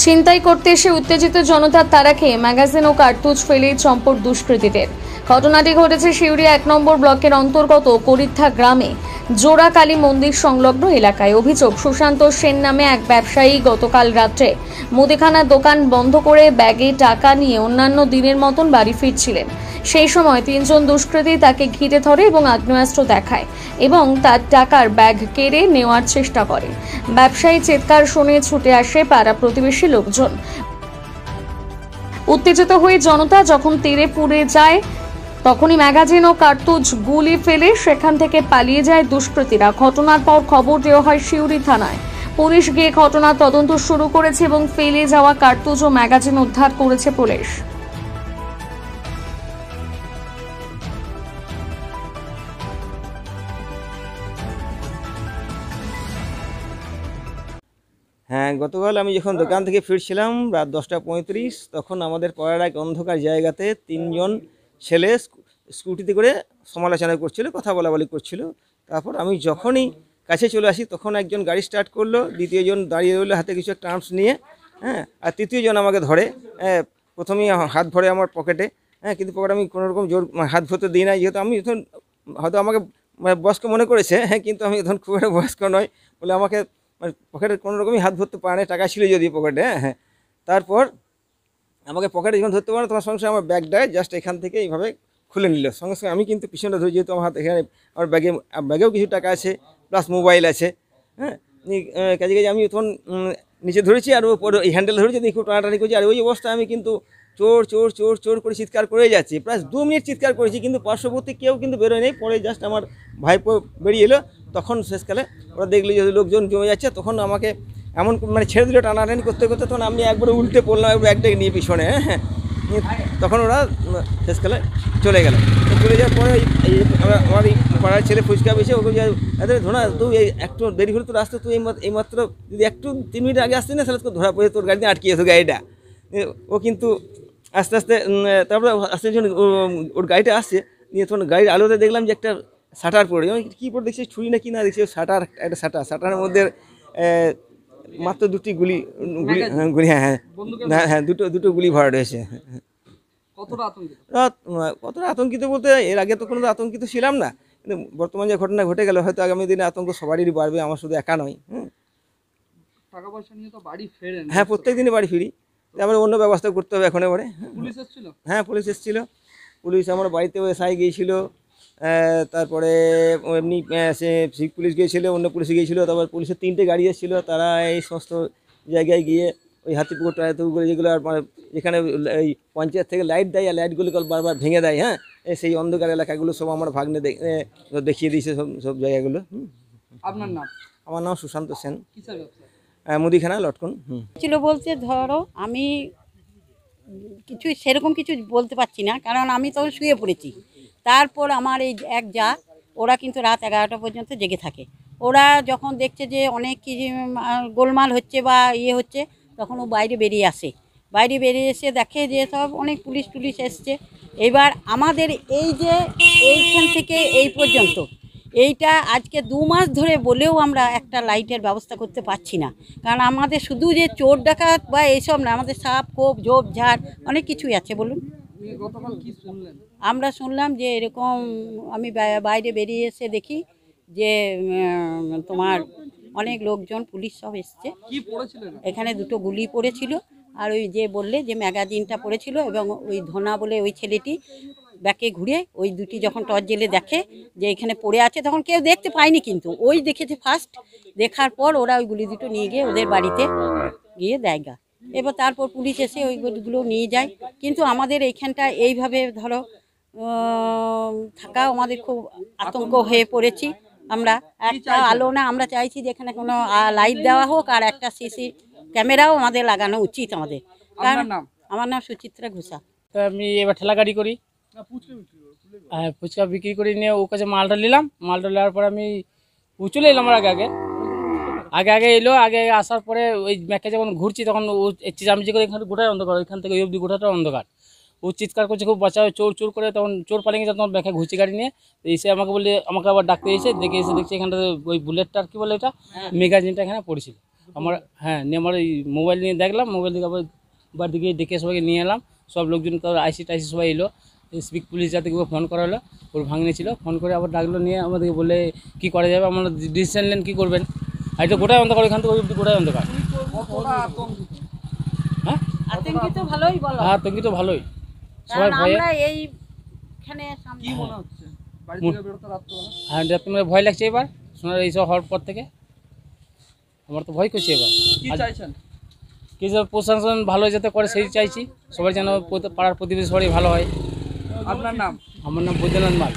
ছিনতাই করতে এসে উত্তেজিত জনতার তাড়া খেয়ে ম্যাগাজিন ও কার্তুজ ফেলে চম্পট দুষ্কৃতীদের। ঘটনাটি ঘটেছে সিউড়ি 1 নম্বর ব্লকের অন্তর্গত করিত্থা গ্রামে জোড়া কালী মন্দির সংলগ্ন এলাকায়। অভিযোগ, সুশান্ত সেন নামে এক ব্যবসায়ী গতকাল রাত্রে মুদিখানার দোকান বন্ধ করে ব্যাগে টাকা নিয়ে অন্যান্য দিনের মতন বাড়ি ফিরছিলেন। সেই সময় 3 জন দুষ্কৃতী তাকে ঘিরে ধরে এবং আগ্নেয়াস্ত্র দেখায় এবং তার টাকার ব্যাগ কেড়ে নেওয়ার চেষ্টা করে। ব্যবসায়ী চিৎকার শুনে ছুটে আসে পাড়া প্রতিবেশী লোকজন। উত্তেজিত হয়ে জনতা যখন তীরে পুড়ে যায় তখনই ম্যাগাজিন ও কার্তুজ গুলি ফেলে সেখান থেকে পালিয়ে যায় দুষ্কৃতীরা। ঘটনার পর খবর দেওয়া হয় সিউড়ি থানায়। পুলিশ গিয়ে ঘটনার তদন্ত শুরু করেছে এবং ফেলে যাওয়া কার্তুজ ও ম্যাগাজিন উদ্ধার করেছে পুলিশ। হ্যাঁ, গতকাল আমি যখন দোকান থেকে ফিরছিলাম রাত 10:35, তখন আমাদের পাড়ার এক অন্ধকার জায়গাতে 3 জন ছেলে স্কুটিতে করে সমালোচনা করছিল, কথা বলাবলি করছিল। তারপর আমি যখনই কাছে চলে আসি তখন একজন গাড়ি স্টার্ট করলো, দ্বিতীয় জন দাঁড়িয়ে রইলো হাতে কিছু একটা আর্মস নিয়ে, হ্যাঁ, আর তৃতীয় জন আমাকে ধরে। প্রথমেই হাত ধরে আমার পকেটে, কিন্তু পকেটে আমি কোনোরকম জোর হাত ধরতে দিই না, যেহেতু আমি তখন হয়তো আমাকে বয়স্ক মনে করেছে, কিন্তু আমি তখন খুব একটা বয়স্ক নয় বলে আমাকে পকেটে কোনো রকমই হাত ধরতে পারে না, টাকা ছিল যদি পকেটে। তারপর আমাকে পকেটে যখন ধরতে পারে তোমার সঙ্গে আমার ব্যাগটায় জাস্ট এখান থেকে এইভাবে খুলে নিল। সঙ্গে সঙ্গে আমি কিন্তু পিছনটা ধরে, যেহেতু আমার হাত এখানে, আমার ব্যাগেও কিছু টাকা আছে প্লাস মোবাইল আছে। কাজে আমি তখন নিচে ধরেছি আর ওপর এই হ্যান্ডেল ধরেছি, খুব টানাটানি করছি। আর ওই অবস্থায় আমি কিন্তু চোর চোর চোর চোর করে চিৎকার করে যাচ্ছি। প্রায় 2 মিনিট চিৎকার করেছি, কিন্তু পার্শ্ববর্তী কেউ কিন্তু বেরোয় নেই। পরে জাস্ট আমার ভাইপো বেরিয়ে এলো। তখন শেষকালে ওরা দেখলো যে লোকজন জমে যাচ্ছে, তখন আমাকে এমন ছেড়ে দিল টানাটানি করতে করতে, তখন আমি একবারে উল্টে পড়লাম ব্যাগটাকে নিয়ে পিছনে। তখন ওরা শেষকালে চলে গেল। চলে যাওয়ার পরে আমার এই পাড়ার ছেলে ফুচকা বেছে ওকে ধরা, তুই একটু দেরি হলে তোর আসতে, তুই এইমাত্র যদি একটু 3 মিনিট আগে আসতে না তাহলে তোর ধরা পড়ে তোর গাড়িতে আটকিয়েছো গাড়িটা। ও কিন্তু আস্তে আস্তে তারপরে আস্তে ওর গাড়িটা আসছে, নিয়ে তখন গাড়ির আলোতে দেখলাম যে একটা শাটার পড়ে, কী পড়ে দেখছি ছুরি না কি না দেখছি শাটার, একটা শাটারের মধ্যে মাত্র 2টি গুলি, হ্যাঁ দুটো গুলি ভরা রয়েছে। কতটা আতঙ্কিত বলতে, এর আগে তো কোনো আতঙ্কিত ছিলাম না, কিন্তু বর্তমানে যে ঘটনা ঘটে গেল হয়তো আগামী দিনে আতঙ্ক সবারই বাড়বে, আমার শুধু একা নয়। টাকা পয়সা নিয়ে তো বাড়ি ফেরেন? হ্যাঁ, প্রত্যেক দিনই বাড়ি ফিরি, তারপরে অন্য ব্যবস্থা করতে হবে এখন এবারে। পুলিশ এসেছিল? হ্যাঁ, পুলিশ এসেছিল। পুলিশ আমার বাড়িতে এসআই গিয়েছিল, তারপরে এমনি সিভিক পুলিশ গিয়েছিলো, অন্য পুলিশ গিয়েছিলো, তারপর পুলিশের 3টে গাড়ি এসেছিলো। তারা এই সমস্ত জায়গায় গিয়ে ওই হাতিপুকুর টায়াতুকুর যেগুলো যেখানে এই পঞ্চায়েত থেকে লাইট দেয় আর লাইটগুলো বারবার ভেঙে দেয়, সেই অন্ধকার এলাকাগুলো সব আমার ভাগ্নে দেখিয়ে দিয়েছে সব জায়গাগুলো। আপনার নাম? আমার নাম সুশান্ত সেন, কিসের ব্যবসা? মুদিখানা লটকন। ছিল বলতে ধরো আমি কিছু সেরকম কিছু বলতে পারছি না, কারণ আমি তো শুয়ে পড়েছি। তারপর আমার এই এক যা, ওরা কিন্তু রাত 11টা পর্যন্ত জেগে থাকে। ওরা যখন দেখছে যে অনেক কিছু গোলমাল হচ্ছে বা ইয়ে হচ্ছে, তখন ও বাইরে বেরিয়ে আসে। বাইরে বেরিয়ে এসে দেখে যে সব অনেক পুলিশ টুলিশ এসছে। এবার আমাদের এই যে এইখান থেকে এই পর্যন্ত এইটা আজকে 2 মাস ধরে বলেও আমরা একটা লাইটের ব্যবস্থা করতে পারছি না। কারণ আমাদের শুধু যে চোর ডাকাত বা এইসব না, আমাদের সাপ কোপ ঝোপ ঝাড় অনেক কিছুই আছে। বলুন, গতকাল কি শুনলেন? আমরা শুনলাম যে এরকম, আমি বাইরে বেরিয়ে এসে দেখি যে তোমার অনেক লোকজন পুলিশ সব এসছে। কি পড়েছিল এখানে? 2টো গুলি পড়েছিল, আর ওই যে বললে যে ম্যাগাজিনটা পড়েছিল, এবং ওই ধনা বলে ওই ছেলেটি ব্যাকে ঘুরে ওই 2টি যখন টর্চ জেলে দেখে যে এখানে পড়ে আছে, তখন কেউ দেখতে পায়নি, কিন্তু ওই দেখেছে ফার্স্ট। দেখার পর ওরা ওই গুলি 2টো নিয়ে গিয়ে ওদের বাড়িতে গিয়ে দেয়গা। এবার তারপর পুলিশ এসে ওইগুলো নিয়ে যায়। কিন্তু আমাদের এইখানটা এইভাবে ধরো থাকা আমাদের খুব আতঙ্ক হয়ে পড়েছি। আমরা একটা আলো না, আমরা চাইছি যে এখানে কোনো লাইট দেওয়া হোক, আর একটা সিসি ক্যামেরাও আমাদের লাগানো উচিত আমাদের। কারণ আমার নাম সুচিত্রা ঘোষা। আমি এবার ঠেলা গাড়ি করি, ফুচকা বিক্রি করে নিয়ে ও কাছে মালটা নিলাম। মালটা নেওয়ার পরে আমি চলে এলাম। আমার আগে এলো। আগে আসার পরে ওই ম্যাকে যখন ঘুরছি তখন ও চেঁচামেচি করে, এখানে গোটাই অন্ধকার, ওইখান থেকে ওই অবধি গোটাটা অন্ধকার। ও চিৎকার করছে খুব, বাঁচাও চোর চোর করে। তখন চোর পালিয়ে গেছে, তখন ব্যাকে ঘুরছি গাড়ি নিয়ে। এসে আমাকে আবার ডাকতে এসে দেখে এসে দেখছি এখানটাতে ওই বুলেটটার কি বলে এটা ম্যাগাজিনটা এখানে পড়েছিল। আমার হ্যাঁ নিয়ে আমার এই মোবাইল নিয়ে দেখলাম, মোবাইল থেকে আবার বাড়ি দিকে ডেকে সবাইকে নিয়ে এলাম, সব লোকজন তো আইসি টাইসি সবাই এলো, স্পিক পুলিশ যাতে ফোন করা হলো, ওর ভাঙনে ছিল, ফোন করে আবার ডাকলো, নিয়ে আমাদেরকে বলে কী করা যাবে, আমরা ডিসিশন নেন কী করবেন। আর এটা গোটাই অন্ধকার, এখান থেকে ওই অবধি গোটাই অন্ধকার। কতটা আতঙ্কিত? হ্যাঁ আতঙ্কিত ভালোই বলো, হ্যাঁ আতঙ্কিত ভালোই, সবাই কারণ ভয়ে। আমরা এইখানে সামনে কি মনে হচ্ছে বাড়ি থেকে বেরোতে রাত্রেবেলা? হ্যাঁ রাত্রে ভয় লাগছে এবার, শোনার এইসব হওয়ার পর থেকে আমার তো ভয় করছে এবার। কি চাইছেন? কি যে প্রশাসন ভালো যাতে করে সেই চাইছি, সবাই যেন পাড়ার প্রতিবেশী সবাই ভালো হয়। আপনার নাম? আমার নাম বৈদ্যনাথ মাল।